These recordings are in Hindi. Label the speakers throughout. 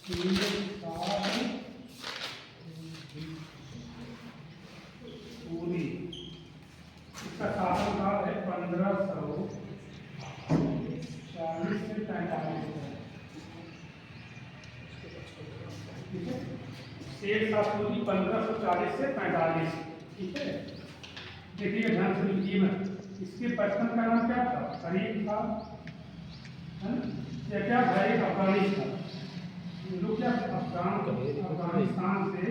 Speaker 1: पूरी इसका शासनकाल है 1540 से 45 तक। ठीक है, शेर शाह सूरी 1540 से 45। ठीक है, देखिए ध्यान से लिखिए मत। इसके बचपन का नाम क्या था? फरीद था, है ना? या क्या था? एक अफगानी था। ये लोग क्या अफगानिस्तान से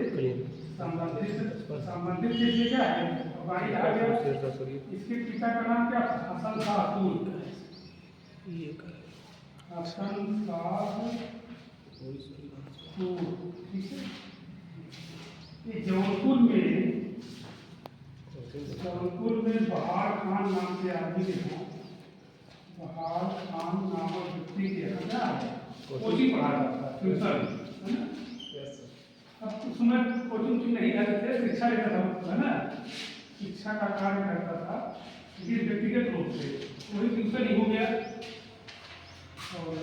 Speaker 1: संबंधित चीज क्या है? अफगानी कहा गया। इसके पिता का नाम क्या था? हसन शाह सूरी। हसन शाह सूरी। ठीक है, ये जौनपुर में बहार खान नाम के आदमी के हैं। बहार खान नामक व्यक्ति के यहाँ कोचिंग पढ़ा जाता था, ट्यूशन, है ना? अब उस समय कोचिंग नहीं जाते थे, शिक्षा लेता था, है ना? शिक्षा का कार्य करता था लेकिन व्यक्तिगत रूप से, वही ट्यूशन ही हो गया। और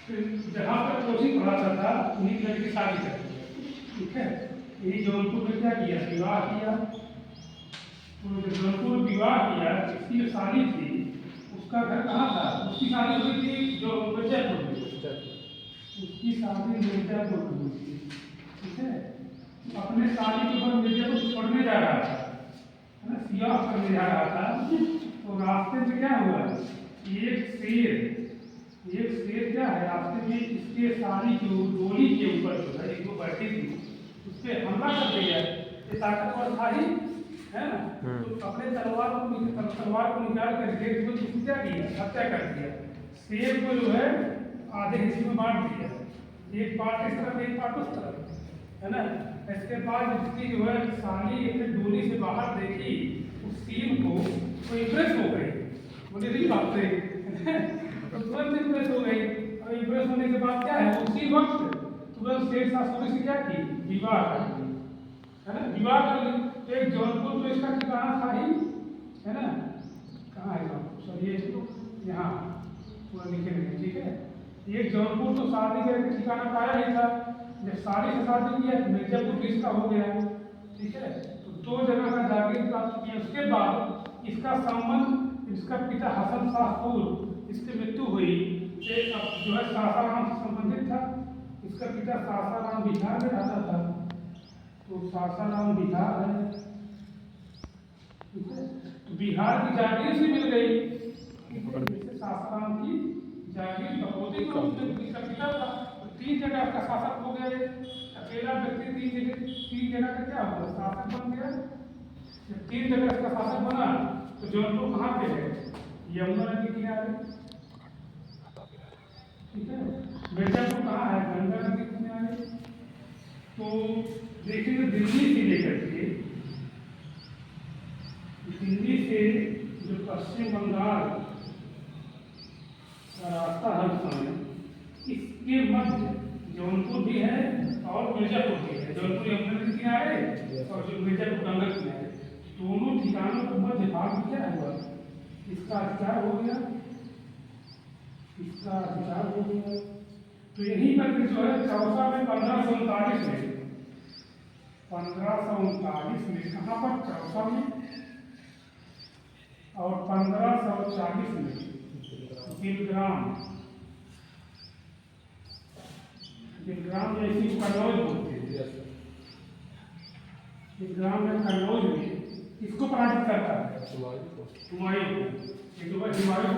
Speaker 1: फिर जहाँ पर कोचिंग पढ़ाता था उन्हीं लड़की शादी कर दी। ठीक है, यही जौनपुर में क्या किया? विवाह किया। तो जब जौनपुर विवाह किया, इसकी जो शादी थी उसका घर कहाँ था? उसकी शादी हुई थी जो मिर्जापुर में। उसकी शादी मिर्जापुर में हुई थी। ठीक है, अपने शादी के बाद मिर्जापुर छोड़ने जा रहा था, है ना? सियाह करने जा रहा था। तो रास्ते में क्या हुआ? एक शेर क्या है, रास्ते में इसके शादी की डोली के ऊपर जो है एक बैठी थी, उस पर हमला कर दिया। ये ताकतवर था ही, है ना? तो अपने तलवार को निकाल कर शेर को क्या किया? हत्या कर दिया। शेर को जो है आधे हिस्से में बांट दिया, एक पार्ट इस तरफ एक पार्ट उस तरफ, है ना? इसके बाद इसकी जो है साली अपने डोली से बाहर देखी, उस सीन को वो इम्प्रेस हो गई। बोले नहीं बात से तो तुरंत इम्प्रेस हो गई। और इम्प्रेस होने के बाद क्या है, उसी वक्त तुरंत शेर शाह सूरी से क्या की? विवाह कर ली, है ना? विवाह कर ली। एक जौनपुर तो इसका ठिकाना था ही, है ना? कहाँ है सर? ये यहाँ पूरा लिखे नहीं। ठीक है, ये जौनपुर तो शादी का ठिकाना पाया ही था। जब शादी से शादी किया तो मिर्जापुर भी इसका हो गया। ठीक है, तो दो जगह का जागीर प्राप्त किया। उसके बाद इसका संबंध, इसका पिता हसन शाह सूरी, इसकी मृत्यु हुई, अब जो है सासाराम से संबंधित था। इसका पिता सासाराम बिहार में रहता था, तो सासाराम बिहार है। ठीक है, तो बिहार की जागीर से मिल गई। सासाराम की जागीर बखोदी को इसका पिता था। तो 3 जगह का शासक हो गया। अकेला व्यक्ति 3 जगह का क्या हुआ? शासक बन गया। जब 3 जगह का शासक बना तो जौनपुर कहाँ पे है? यमुना नदी के किनारे। ठीक है, मिर्जापुर कहाँ है? गंगा नदी के किनारे। तो देखिए दिल्ली से लेकर के दिल्ली से जो पश्चिम बंगाल का रास्ता है उस समय, इसके मध्य जौनपुर भी है और मिर्जापुर भी है। जौनपुर यमुना नदी के किनारे और जो मिर्जापुर गंगा के किनारे, दोनों ठिकानों के मध्य भाग में क्या हुआ? इसका अधिकार हो गया, इसका अधिकार हो गया। तो यहीं पर जो है चौसा में 1539 में कहाँ पर? चौसा में। और 1540 में बिलग्राम में इसी कन्नौज बोलते हैं। बिलग्राम में कन्नौज में इसको पराजित करता है हुमायूं को। हुमायूं को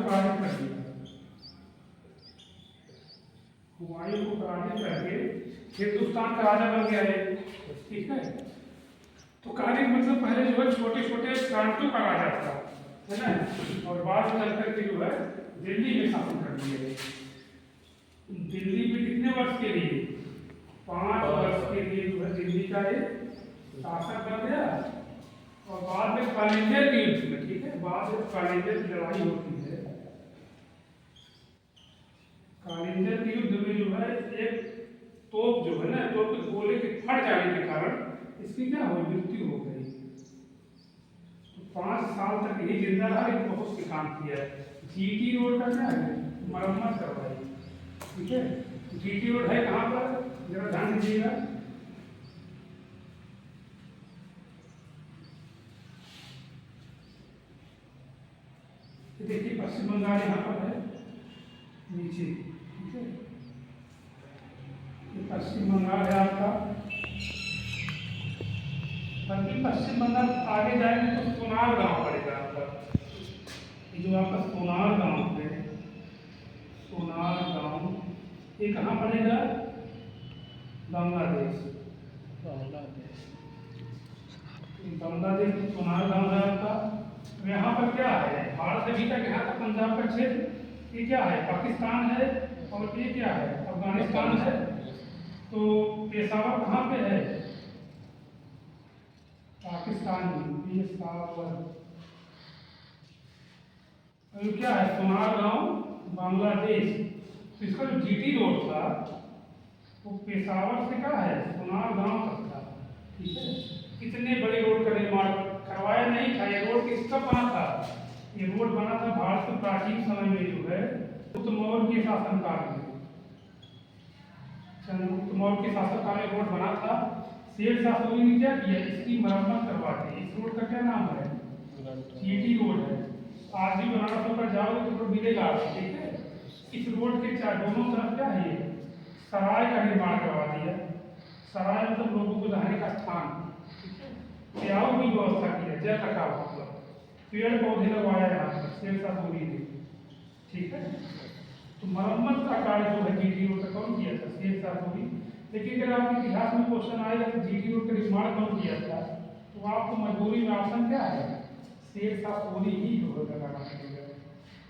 Speaker 1: पराजित कर दिया। हुमायूं को पराजित करके हिंदुस्तान का राजा बन गया है। ठीक है, तो कहने का मतलब पहले जो है छोटे छोटे प्रांतों का राजा था, है ना? और बाद में चलकर के जो है दिल्ली में शासन कर दिया। दिल्ली में कितने वर्ष के लिए? 5 वर्ष के लिए जो है दिल्ली का एक शासक बन गया। और बाद में कालिंजर के युद्ध में, ठीक है, बाद में कालिंजर की लड़ाई होती है। कालिंजर के युद्ध में जो है एक तोप जो है ना, तोप के गोले के फट जाने के कारण इसकी क्या हुई? मृत्यु हो गई। तो 5 साल तक यही जिंदा रहा, एक बहुत से काम किया है। जीटी रोड का क्या है? मरम्मत करवाई। ठीक है, जीटी रोड है कहाँ पर, जरा ध्यान दीजिएगा। देखिए पश्चिम बंगाल यहाँ पर है नीचे, ठीक है। ये पश्चिम बंगाल है आपका। बल्कि पश्चिम बंगाल आगे जाएंगे तो सोनार गांव पड़ेगा आपका। ये जो आपका सोनार गांव है, सोनार गांव ये कहाँ पड़ेगा, बांग्लादेश। बांग्लादेश सोनार गांव है आपका। तो यहाँ पर क्या है, भारत अभी तक यहाँ का पंजाब का क्षेत्र, ये क्या है, पाकिस्तान है, और ये क्या है, अफगानिस्तान है। तो पेशावर कहाँ पे है, पाकिस्तान में, पेशावर। तो क्या है, सोनार गांव, बांग्लादेश। तो इसका जो जीटी रोड था वो पेशावर से क्या है, सोनार गांव तक था, ठीक है। कितने बड़े रोड का निर्माण करवाया नहीं था। ये रोड किसका बना था, ये रोड बना था भारत के प्राचीन समय में जो है चंद्रगुप्त मौर्य के शासनकाल में। चंद्रगुप्त मौर्य के शासनकाल में रोड बना था। शेरशाह सूरी ने क्या किया, इसकी मरम्मत करवा दी। इस रोड का क्या नाम है, जीटी रोड है। आज भी बनारस होकर जाओगे तो रोड मिलेगा आपको, ठीक है। इस रोड के दोनों तरफ क्या है, सराय का निर्माण करवा दिया। सराय मतलब लोगों को रहने का स्थान, प्याऊ की व्यवस्था की है, जल रखा हुआ, पेड़ पौधे लगवाया यहाँ पर शेरशाह सूरी ने, ठीक है। तो मरम्मत का कार्य जो है जीटी रोड का कौन किया था, शेरशाह सूरी। लेकिन अगर आपके इतिहास में क्वेश्चन आएगा तो जीटी रोड का निर्माण कौन किया था, तो आपको मजबूरी में ऑप्शन क्या है, शेरशाह सूरी ही लगाना पड़ेगा,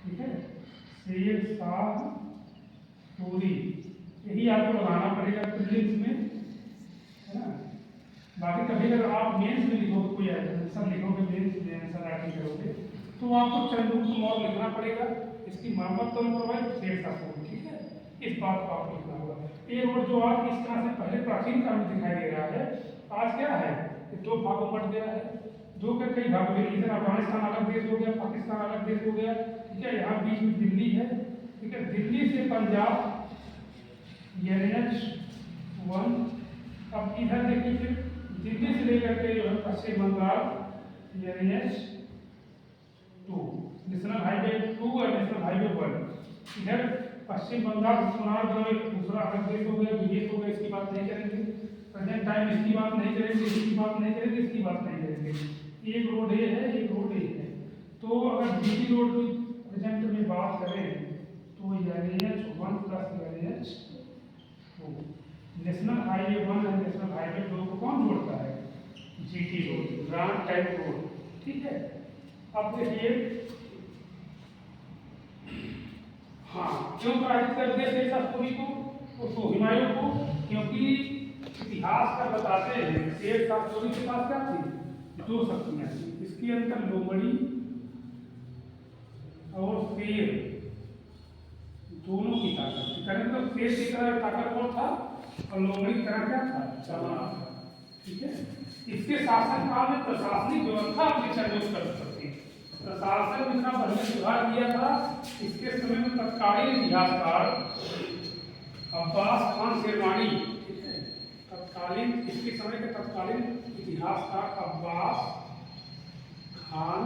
Speaker 1: ठीक है। शेरशाह सूरी यही आपको लगाना पड़ेगा प्रीलिम्स में, है ना। बाकी कभी अगर आप मेंस में लिखोगे, कोई आंसर लिखोगे मेंस में आंसर राइटिंग करोगे तो आपको चंद्रगुप्त मौर्य लिखना पड़ेगा। इसकी मरम्मत कौन करवाई, शेरशाह सूरी, ठीक है। इस बात को आपको लिखना होगा। ये रोड जो आज इस तरह से पहले प्राचीन काल में दिखाई दे रहा है, आज क्या है, दो भागों में बट गया है। दो के कई भागों में, इधर अफगानिस्तान अलग देश हो गया, पाकिस्तान अलग देश हो गया, ठीक है। यहाँ बीच में दिल्ली है, ठीक है। दिल्ली से पंजाब NH1। अब इधर देखिए फिर दिल्ली से लेकर के जो है पश्चिम बंगाल NH2, नेशनल हाईवे 2 और नेशनल हाईवे 1। इधर पश्चिम बंगाल सोनार गांव एक दूसरा अलग देश हो गया, विदेश हो गया, इसकी बात नहीं करेंगे। प्रेजेंट टाइम इसकी बात नहीं करेंगे, इसकी बात नहीं करेंगे, इसकी बात नहीं करेंगे। एक रोड ये है, एक रोड ये है। तो अगर जीटी रोड की प्रेजेंट में बात करें तो NH1 plus NH2, national highway 1 और नेशनल हाईवे 2 को कौन जोड़ता है, GT road, grand type road, ठीक है। अब देखिए, हाँ, क्यों पराजित कर दिया शेरशाह सूरी को, उसको हुमायूं को, क्योंकि इतिहास का बताते हैं शेरशाह सूरी के पास क्या थी, दो शक्तियां थी। इसके अंदर लोमड़ी और शेर दोनों की ताकत थी। करें तो शेर की तरह ताकतवर था और लोमड़ी की तरह क्या था, चालाक था, ठीक है। इसके शासन काल में प्रशासनिक व्यवस्था अपनी चरमोत्कर्ष कर सकती, प्रशासन में इतना बढ़िया सुधार किया था। इसके समय में तत्कालीन इतिहासकार अब्बास खान शेरवानी, ठीक है, तत्कालीन इसके समय के तत्कालीन इतिहासकार अब्बास खान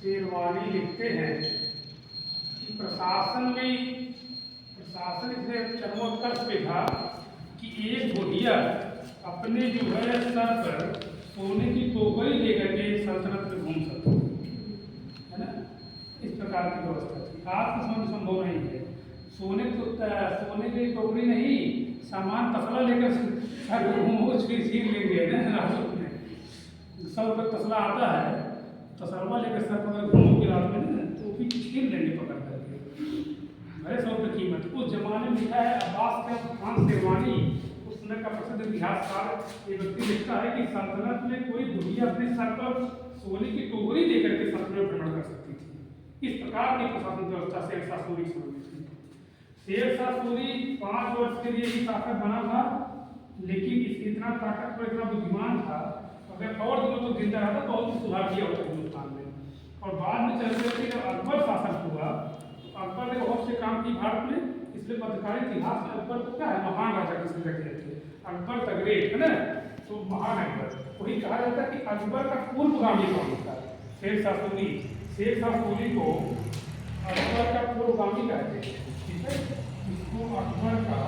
Speaker 1: शेरवानी लिखते हैं कि प्रशासन इतने चरमोत्कर्ष पे था कि एक बुढ़िया अपने जो है सर पर सोने की टोकरी लेकर के सल्तनत में घूम सकती थी, है ना। इस प्रकार की व्यवस्था थी। आज के समय संभव नहीं है। सोने की टोकरी नहीं, सामान तसला लेकर सर पर घूमो, छीन लेंगे ना राजपूत में। सब लोग तसला आता है, तसलवा लेकर सर पर घूमोगे रात में ना, तो भी छीन लेंगे पकड़ करके, बड़े 100 रुपये कीमत। उस जमाने में लिखा है अब्बास खान शेरवानी, उस समय का प्रसिद्ध इतिहासकार ये व्यक्ति लिखता है कि सल्तनत में कोई बुढ़िया अपने सर पर सोने की टोकरी लेकर के सल्तनत में भ्रमण कर सकती थी। इस प्रकार की प्रशासन व्यवस्था शेरशाह सूरी समय में थी। शेरशाह सूरी 5 वर्ष के लिए ही ताकत बना था, लेकिन इतना ताकतवर, इतना बुद्धिमान था, अगर और दिनों तो जिंदा रहता तो बहुत सुधार किया होता हिंदुस्तान में। और बाद में चलते चलते जब अकबर शासन हुआ तो अकबर ने बहुत से काम की भारत में। इस इसलिए मध्यकालीन इतिहास में अकबर तो क्या है, महान राजा की संज्ञा दी जाती है, अकबर द ग्रेट है ना, तो महान अकबर, वही कहा जाता है कि अकबर का पूर्वगामी कौन था, शेर शाह सूरी। शेर शाह सूरी को अकबर का पूर्वगामी कहते हैं, ठीक है, इसको अकबर का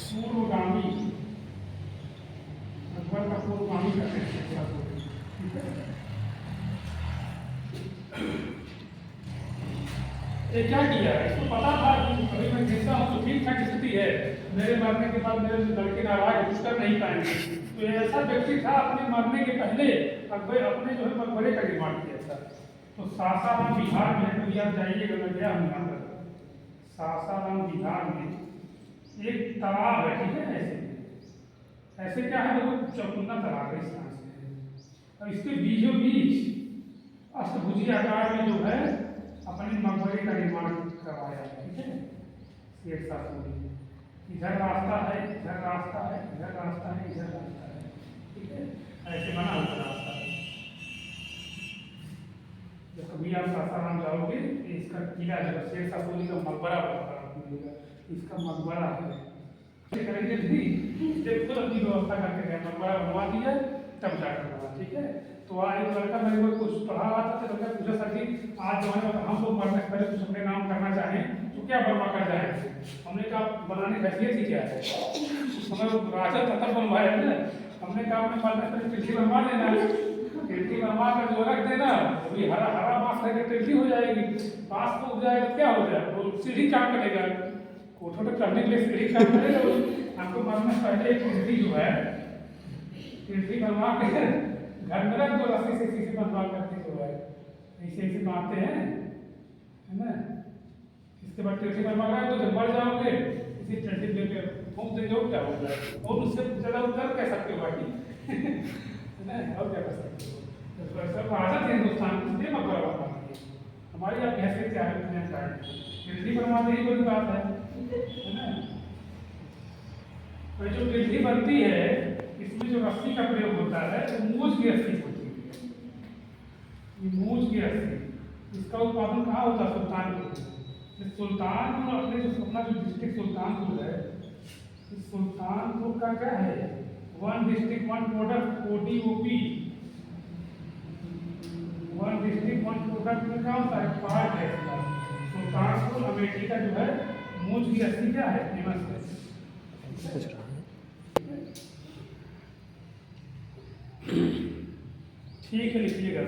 Speaker 1: पूर्वगामी, अकबर का पूर्वगामी कहते हैं शेर शाह सूरी, ठीक है। ये क्या किया है, इसको पता था कि अभी मैं देखता हूँ तो ठीक ठाक स्थिति है, मेरे मरने के बाद मेरे लड़के नाराज कुछ कर नहीं पाएंगे, तो ऐसा व्यक्ति था अपने मरने के पहले अकबर अपने जो है मकबरे का निर्माण किया था। तो सासाराम बिहार में, कभी आप जाइएगा, मैं गया हूँ यहाँ पर, सासाराम बिहार में एक तालाब है, ठीक है, ऐसे ऐसे क्या है, वो चौकुन्ना तालाब है इस तरह से, और इसके बीचों बीच अष्टभुजी आकार में जो है अपने मकबरे का निर्माण करवाया है, ठीक है, शेर शाह सूरी। इधर रास्ता है, इधर रास्ता है, इधर रास्ता है, इधर रास्ता है, ठीक है, ऐसे बना हुआ रास्ता है। जब कभी आप सासाराम जाओगे तो इसका किला जो शेर शाह सूरी का मकबरा मिलेगा, इसका मकबरा है, करेंगे देखो अपनी व्यवस्था करके गए, मकबरा बनवा दिया तब जाकर बना, ठीक है। तो आज एक लड़का मेरे को कुछ पढ़ा रहा था, तो लड़का पूछा था कि आज जमाने में हम लोग मरने से पहले कुछ अपने नाम करना चाहें तो क्या बनवा कर जाए, हमने कहा बनाने की हैसियत ही क्या है, उस समय वो राजा तखत बनवाया है ना, हमने कहा अपने मरने से पहले चिट्ठी बनवा लेना, चिट्ठी बनवा कर जो रख देना, अभी हरा हरा बांस रहेगा चिट्ठी हो जाएगी, बांस तो उग जाएगा क्या हो जाएगा, वो सीढ़ी काम करेगा, कोठों पर चढ़ने के लिए सीढ़ी काम करेगा। हमको मरने से पहले एक चिट्ठी जो है, चिट्ठी बनवा के घर में रख दो, रस्सी से किसी बनवा करके जो है ऐसे ऐसे बांधते हैं, है ना, इसके बाद चिट्ठी बनवा रहा है तो जब मर जाओगे इसी चिट्ठी लेके फूंक देंगे, क्या हो जाए, और उससे ज़्यादा उतर कह सकते हो बाकी है ना, और क्या कर सकते हो, तो सब आदत है हिंदुस्तान की, इसलिए मकबरा बनवाती है, हमारी आप कैसे क्या है, चिट्ठी बनवाते ही बड़ी बात है ना। तो जो चिट्ठी बनती है इसमें जो रस्सी का प्रयोग होता है वो मूंज की रस्सी होती है, मूंज की रस्सी, इसका उत्पादन कहाँ होता है, सुल्तानपुर। सुल्तानपुर अपने जो अपना जो डिस्ट्रिक्ट सुल्तानपुर है, इस सुल्तानपुर का क्या है, one district one product, ODOP, one district one product में क्या होता है, पार्ट है इसका। सुल्तानपुर अमेठी का जो है मूंज की रस्सी क्या है, फेमस है। ठीक है, लिखिएगा।